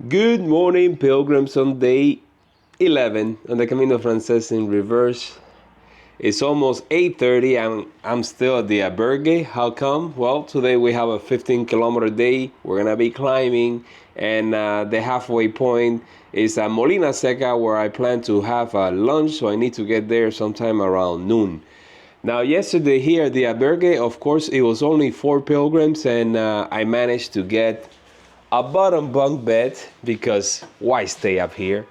Good morning, pilgrims, on day 11 on the Camino Frances in reverse. It's almost 8:30 and I'm still at the albergue. How come? Well, today we have a 15-kilometer day. We're gonna be climbing, and the halfway point is at Molina Seca, where I plan to have a lunch. So I need to get there sometime around noon. Now, yesterday here at the albergue, of course, it was only 4 pilgrims, and I managed to get a bottom bunk bed because why stay up here?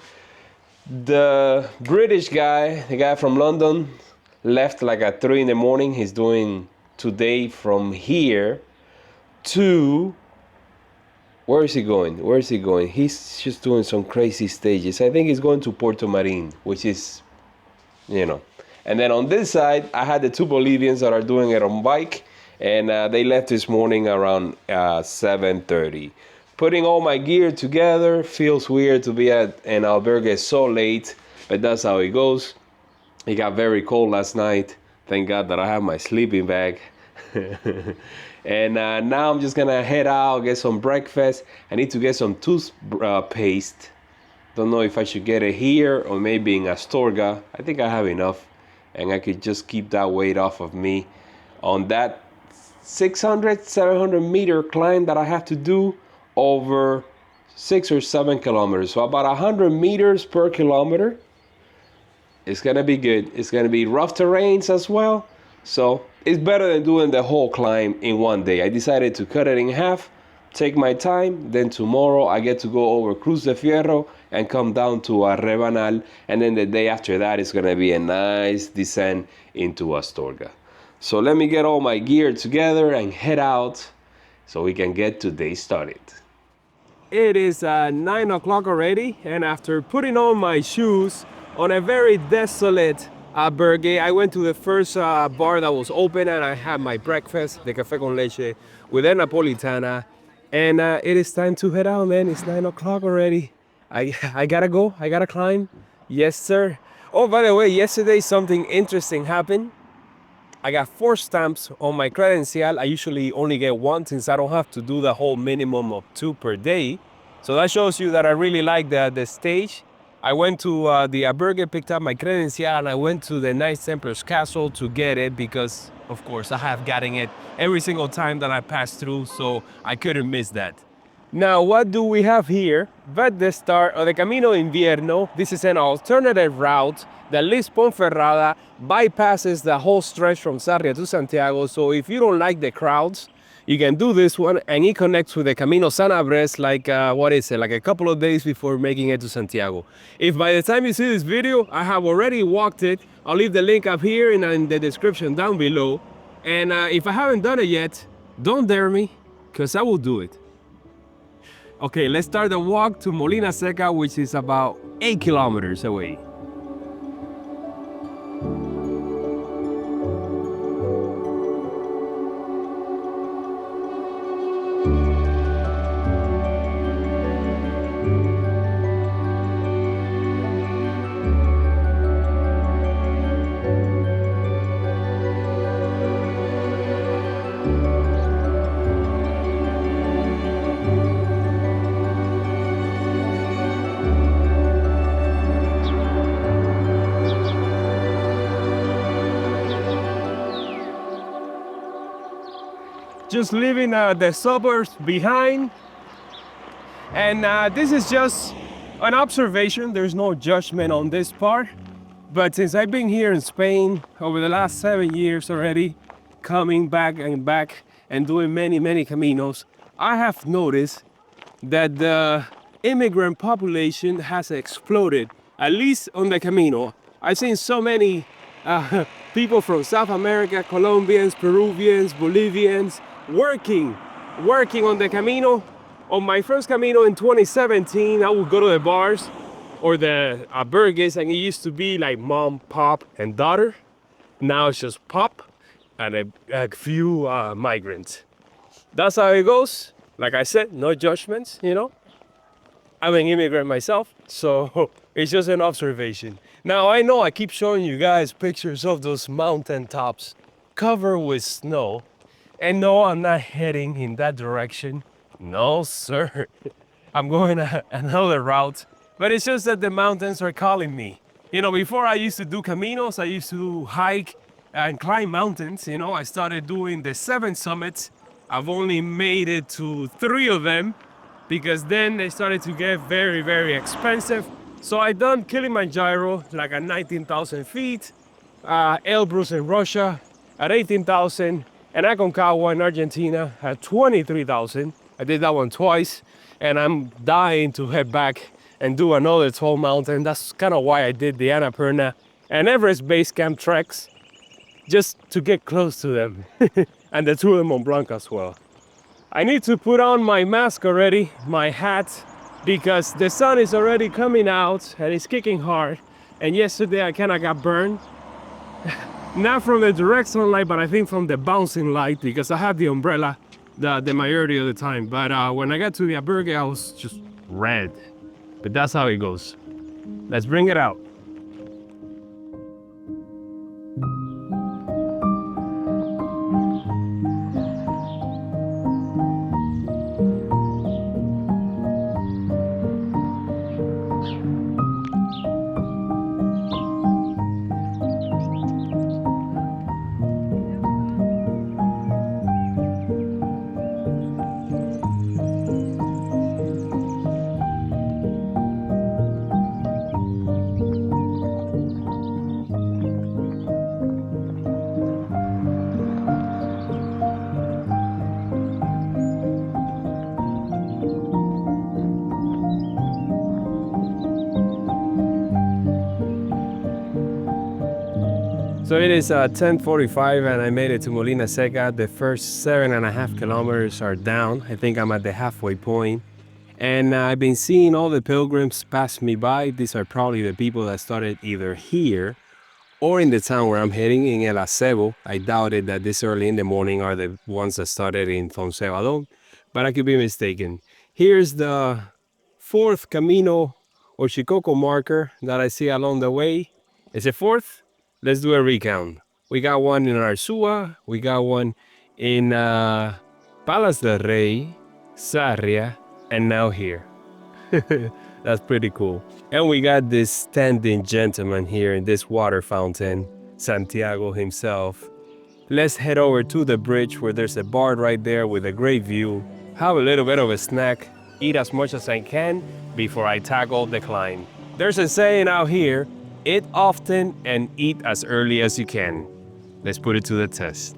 The British guy, the guy from London, left like at 3 in the morning. He's doing today from here to, where is he going? Where is he going? He's just doing some crazy stages. I think he's going to Puerto Marin, which is, you know. And then on this side, I had the 2 Bolivians that are doing it on bike, and they left this morning around 7:30. Putting all my gear together feels weird to be at an albergue so late, but that's how it goes. It got very cold last night. Thank God that I have my sleeping bag. And now I'm just gonna head out, get some breakfast. I need to get some toothpaste. Don't know if I should get it here or maybe in Astorga. I think I have enough, and I could just keep that weight off of me on that 600, 700 meter climb that I have to do over 6 or 7 kilometers. So about 100 meters per kilometer. It's gonna be good. It's gonna be rough terrains as well. So it's better than doing the whole climb in one day. I decided to cut it in half, take my time. Then tomorrow I get to go over Cruz de Fierro and come down to Arrebanal. And then the day after that is gonna be a nice descent into Astorga. So let me get all my gear together and head out so we can get today started. It is 9 o'clock already, and after putting on my shoes on a very desolate albergue, I went to the first bar that was open, and I had my breakfast, the café con leche with a napolitana, and it is time to head out, man. It's 9 o'clock already. I gotta go. I gotta climb. Yes, sir. Oh, by the way, yesterday something interesting happened. I got 4 stamps on my credencial. I usually only get 1 since I don't have to do the whole minimum of 2 per day. So that shows you that I really like the stage. I went to the albergue, picked up my credencial, and I went to the Knights Templars Castle to get it because, of course, I have gotten it every single time that I pass through, so I couldn't miss that. Now, what do we have here? But the start of the Camino Invierno. This is an alternative route that leaves Ponferrada, bypasses the whole stretch from Sarria to Santiago. So if you don't like the crowds, you can do this one, and it connects with the Camino Sanabres like, like a couple of days before making it to Santiago. If by the time you see this video, I have already walked it, I'll leave the link up here and in the description down below. And if I haven't done it yet, don't dare me, because I will do it. Okay, let's start the walk to Molina Seca, which is about 8 kilometers away. Just leaving the suburbs behind, and this is just an observation. There's no judgment on this part, but since I've been here in Spain over the last 7 years already, coming back and doing many caminos, I have noticed that the immigrant population has exploded, at least on the Camino. I've seen so many people from South America, Colombians, Peruvians, Bolivians, working on the Camino. On my first Camino in 2017, I would go to the bars or the albergues, and it used to be like mom, pop, and daughter. Now it's just pop and a few migrants. That's how it goes. Like I said, no judgments, you know. I'm an immigrant myself, so it's just an observation. Now, I know I keep showing you guys pictures of those mountain tops covered with snow. And no, I'm not heading in that direction. No, sir. I'm going another route. But it's just that the mountains are calling me. You know, before I used to do caminos, I used to hike and climb mountains. You know, I started doing the 7 summits. I've only made it to 3 of them because then they started to get very, very expensive. So I done Kilimanjaro like at 19,000 feet, Elbrus in Russia at 18,000, and Aconcagua in Argentina at 23,000. I did that one twice, and I'm dying to head back and do another tall mountain. That's kind of why I did the Annapurna and Everest Base Camp treks, just to get close to them, and the Tour de Mont Blanc as well. I need to put on my mask already, my hat, because the sun is already coming out and it's kicking hard. And yesterday I kind of got burned. Not from the direct sunlight, but I think from the bouncing light, because I have the umbrella the majority of the time. But when I got to the albergue, I was just red. But that's how it goes. Let's bring it out. So it is 10:45 and I made it to Molina Seca. The first 7.5 kilometers are down. I think I'm at the halfway point. And I've been seeing all the pilgrims pass me by. These are probably the people that started either here or in the town where I'm heading, in El Acebo. I doubted that this early in the morning are the ones that started in Foncebadón, but I could be mistaken. Here's the 4th Camino or Chicoco marker that I see along the way. Is it 4th? Let's do a recount. We got one in Arzúa, we got one in Palas del Rey, Sarria, and now here. That's pretty cool. And we got this standing gentleman here in this water fountain, Santiago himself. Let's head over to the bridge where there's a bar right there with a great view. Have a little bit of a snack, eat as much as I can before I tackle the climb. There's a saying out here, eat often and eat as early as you can. Let's put it to the test.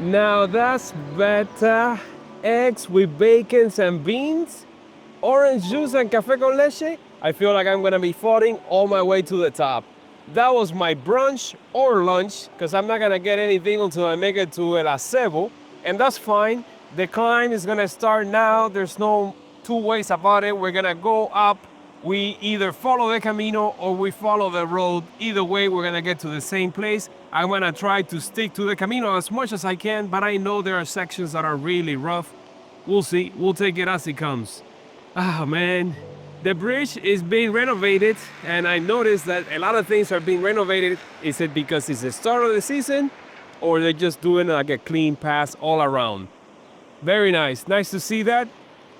Now that's better. Eggs with bacon and beans, orange juice and café con leche. I feel like I'm gonna be floating all my way to the top. That was my brunch or lunch, because I'm not gonna get anything until I make it to El Acebo, and that's fine. The climb is gonna start now. There's no two ways about it. We're gonna go up. We either follow the Camino or we follow the road. Either way, we're gonna get to the same place. I'm gonna try to stick to the Camino as much as I can, but I know there are sections that are really rough. We'll see. We'll take it as it comes. Ah, man. The bridge is being renovated, and I noticed that a lot of things are being renovated. Is it because it's the start of the season, or they're just doing like a clean pass all around? Very nice. Nice to see that.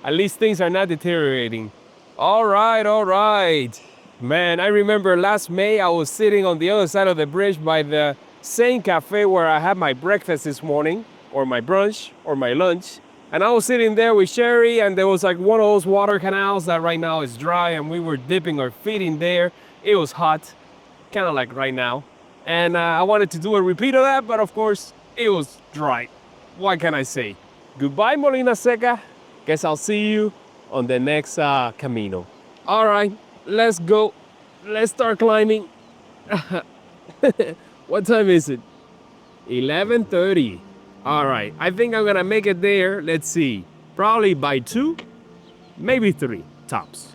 At least things are not deteriorating. All right, all right. Man, I remember last May I was sitting on the other side of the bridge by the same cafe where I had my breakfast this morning, or my brunch, or my lunch. And I was sitting there with Sherry, and there was like one of those water canals that right now is dry, and we were dipping our feet in there. It was hot, kind of like right now. And I wanted to do a repeat of that, but of course, it was dry. What can I say? Goodbye, Molina Seca. Guess I'll see you on the next Camino. All right, let's go. Let's start climbing. What time is it? 11:30. All right, I think I'm gonna make it there. Let's see, probably by 2, maybe 3 tops.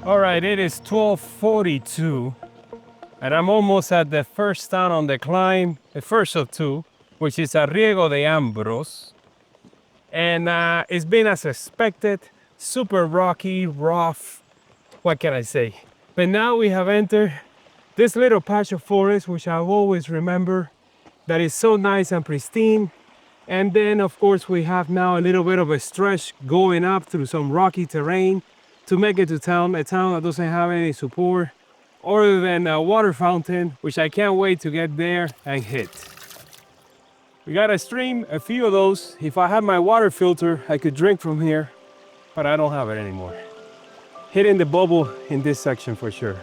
All right, it is 12:42, and I'm almost at the first town on the climb, the first of 2, which is Arriego de Ambros. And it's been as expected, super rocky, rough, what can I say? But now we have entered this little patch of forest, which I always remember, that is so nice and pristine. And then, of course, we have now a little bit of a stretch going up through some rocky terrain to make it to town, a town that doesn't have any support other than a water fountain, which I can't wait to get there and hit. We got a stream, a few of those. If I had my water filter, I could drink from here, but I don't have it anymore. Hitting the bubble in this section for sure.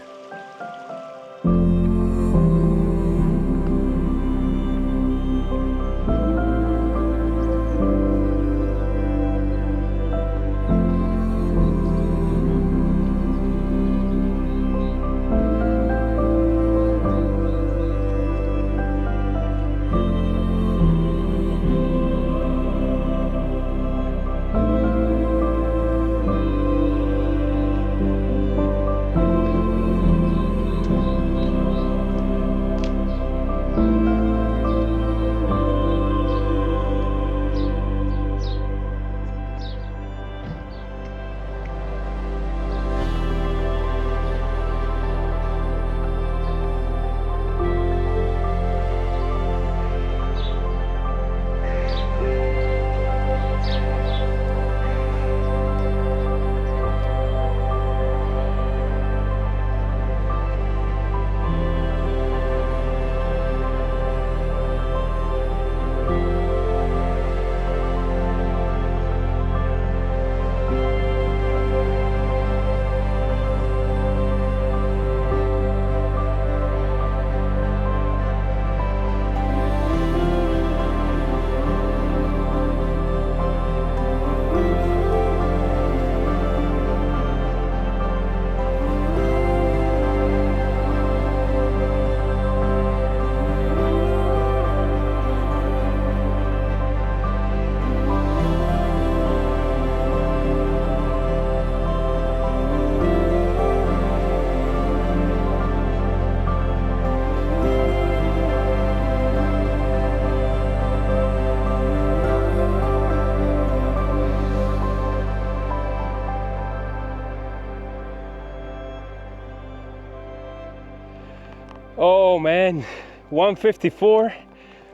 man. 154.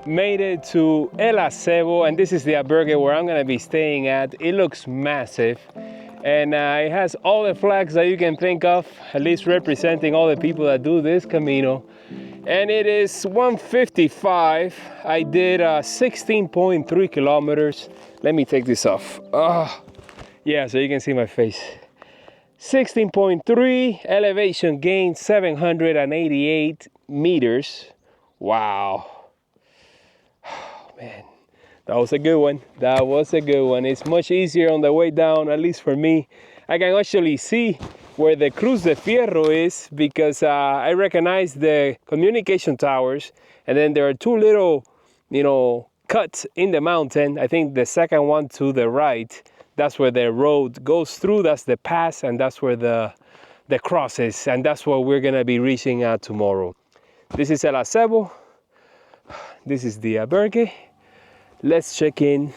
Made it to El Acebo, and this is the albergue where I'm gonna be staying at. It looks massive, and it has all the flags that you can think of, at least representing all the people that do this Camino. And it is 155. I did 16.3 kilometers. Let me take this off. Yeah, so you can see my face. 16.3, elevation gain 788 meters. Wow. Man, that was a good one. That was a good one. It's much easier on the way down, at least for me. I can actually see where the Cruz de Fierro is because I recognize the communication towers, and then there are two little, cuts in the mountain. I think the second one to the right, that's where the road goes through. That's the pass, and that's where the cross is, and that's what we're gonna be reaching at tomorrow. This is El Acebo. This is the albergue. Let's check in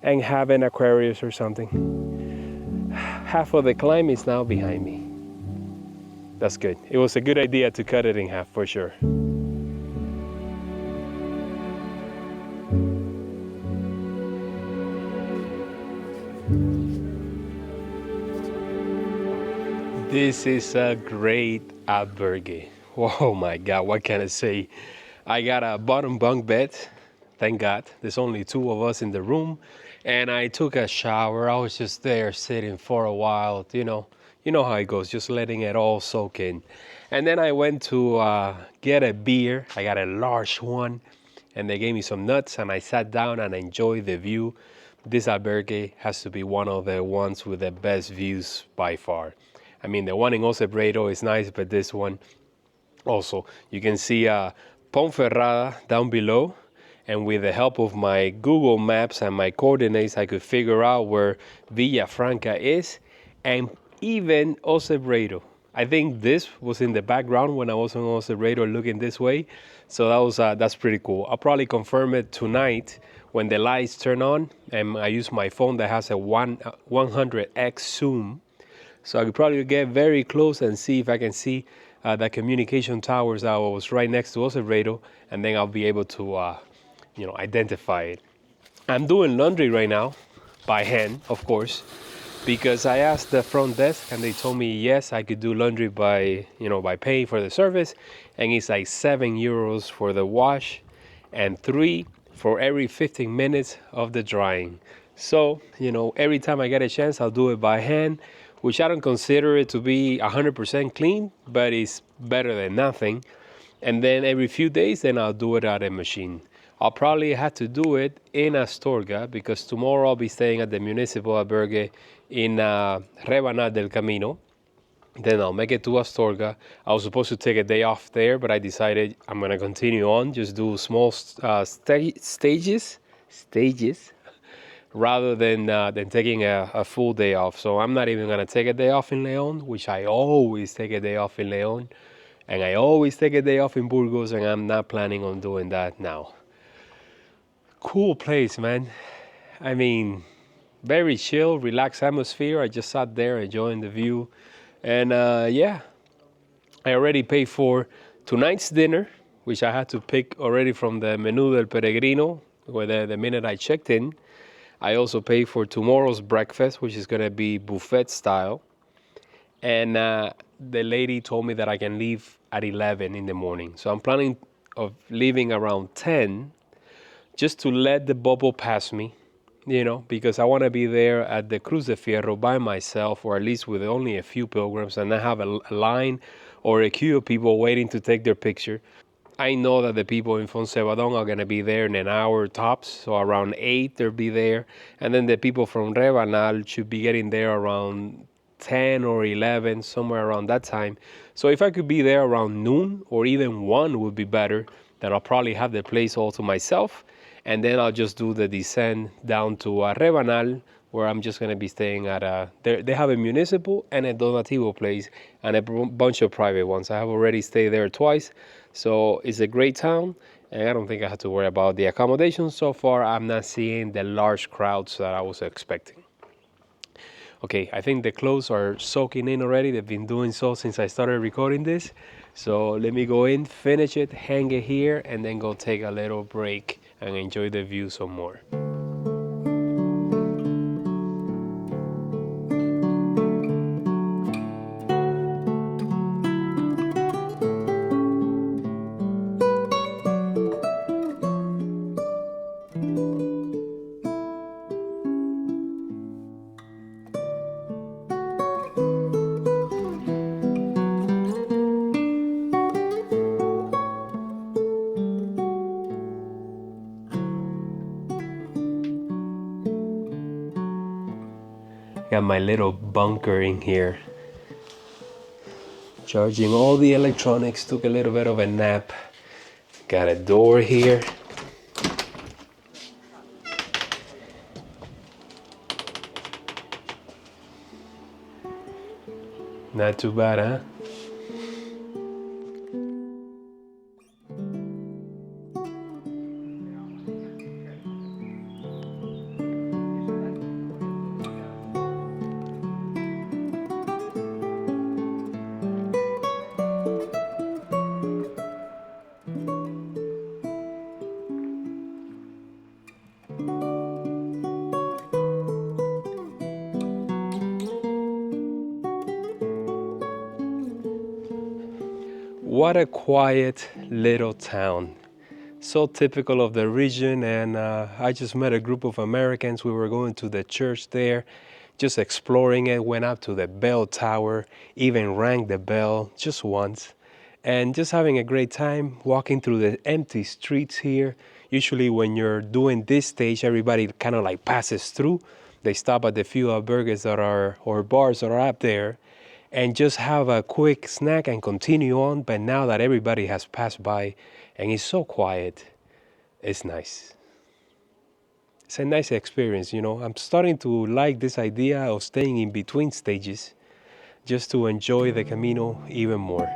and have an Aquarius or something. Half of the climb is now behind me. That's good. It was a good idea to cut it in half for sure. This is a great albergue. Oh my God, what can I say? I got a bottom bunk bed, thank God. There's only two of us in the room. And I took a shower. I was just there sitting for a while, you know how it goes, just letting it all soak in. And then I went to get a beer. I got a large one, and they gave me some nuts, and I sat down and enjoyed the view. This albergue has to be one of the ones with the best views by far. I mean, the one in Ocebreiro is nice, but this one also, you can see Ponferrada down below, and with the help of my Google Maps and my coordinates, I could figure out where Villafranca is, and even Ocebreiro. I think this was in the background when I was on Ocebreiro looking this way, so that's pretty cool. I'll probably confirm it tonight when the lights turn on, and I use my phone that has a 100x zoom, so I could probably get very close and see if I can see the communication towers that was right next to Ocebreiro, and then I'll be able to identify it. I'm doing laundry right now, by hand, of course, because I asked the front desk and they told me yes, I could do laundry by paying for the service, and it's like €7 for the wash and $3 for every 15 minutes of the drying. So, every time I get a chance, I'll do it by hand, which I don't consider it to be 100% clean, but it's better than nothing. And then every few days, then I'll do it at a machine. I'll probably have to do it in Astorga because tomorrow I'll be staying at the municipal albergue in Rebanal del Camino. Then I'll make it to Astorga. I was supposed to take a day off there, but I decided I'm gonna continue on, just do small stages, rather than taking a full day off. So I'm not even gonna take a day off in León, which I always take a day off in León, and I always take a day off in Burgos, and I'm not planning on doing that now. Cool place, man. I mean, very chill, relaxed atmosphere. I just sat there enjoying the view, and I already paid for tonight's dinner, which I had to pick already from the Menú del Peregrino, where the minute I checked in. I also paid for tomorrow's breakfast, which is going to be buffet style. And the lady told me that I can leave at 11 in the morning. So I'm planning of leaving around 10 just to let the bubble pass me, because I want to be there at the Cruz de Fierro by myself, or at least with only a few pilgrims, and not have a line or a queue of people waiting to take their picture. I know that the people in Fonsebadón are going to be there in an hour tops, so around 8 they'll be there. And then the people from Rebanal should be getting there around 10 or 11, somewhere around that time. So if I could be there around noon or even 1 would be better. Then I'll probably have the place all to myself. And then I'll just do the descent down to Rebanal, where I'm just going to be staying at they have a municipal and a donativo place and a bunch of private ones. I have already stayed there twice. So it's a great town, and I don't think I have to worry about the accommodation. So far, I'm not seeing the large crowds that I was expecting. Okay, I think the clothes are soaking in already. They've been doing so since I started recording this. So let me go in, finish it, hang it here, and then go take a little break and enjoy the view some more. Got my little bunker in here. Charging all the electronics, took a little bit of a nap. Got a door here. Not too bad, huh? What a quiet little town. So typical of the region, and I just met a group of Americans. We were going to the church there, just exploring it, went up to the bell tower, even rang the bell just once, and just having a great time walking through the empty streets here. Usually when you're doing this stage, everybody kind of like passes through. They stop at the few albergues that are, or bars that are up there, and just have a quick snack and continue on. But now that everybody has passed by and it's so quiet, it's nice. It's a nice experience, you know. I'm starting to like this idea of staying in between stages just to enjoy the Camino even more.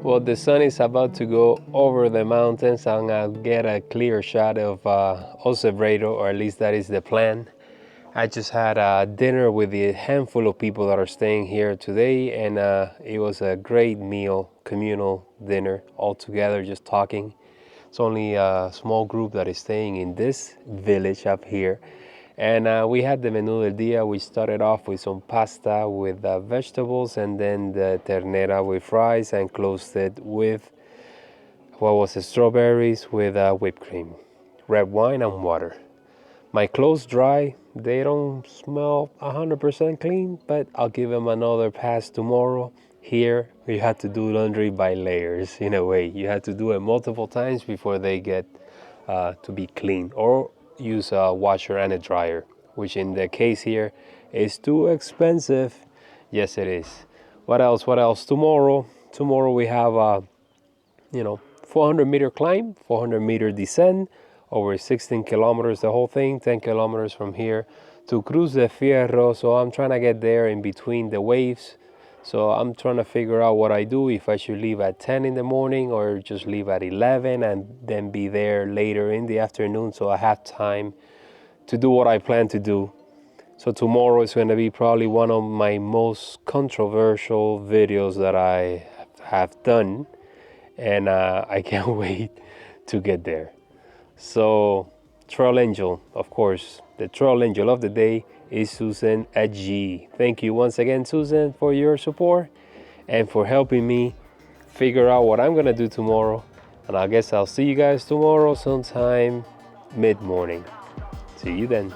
Well, the sun is about to go over the mountains and I'll get a clear shot of Osebredo, or at least that is the plan. I just had a dinner with the handful of people that are staying here today, and it was a great meal, communal dinner, all together just talking. It's only a small group that is staying in this village up here. And we had the menú del día. We started off with some pasta with vegetables, and then the ternera with fries, and closed it with, what was it, strawberries with whipped cream, red wine, and water. My clothes dry. They don't smell 100% clean, but I'll give them another pass tomorrow. Here, you have to do laundry by layers, in a way. You have to do it multiple times before they get to be clean, or use a washer and a dryer, which in the case here is too expensive. Yes, it is. What else? Tomorrow we have a 400-meter climb, 400-meter descent, over 16 kilometers, the whole thing, 10 kilometers from here to Cruz de Fierro. So I'm trying to get there in between the waves. So I'm trying to figure out what I do, if I should leave at 10 in the morning or just leave at 11 and then be there later in the afternoon, so I have time to do what I plan to do. So tomorrow is going to be probably one of my most controversial videos that I have done, and I can't wait to get there. So Trail Angel, of course, the Trail Angel of the day is Susan G. Thank you once again, Susan, for your support and for helping me figure out what I'm gonna do tomorrow. And I guess I'll see you guys tomorrow sometime mid-morning. See you then.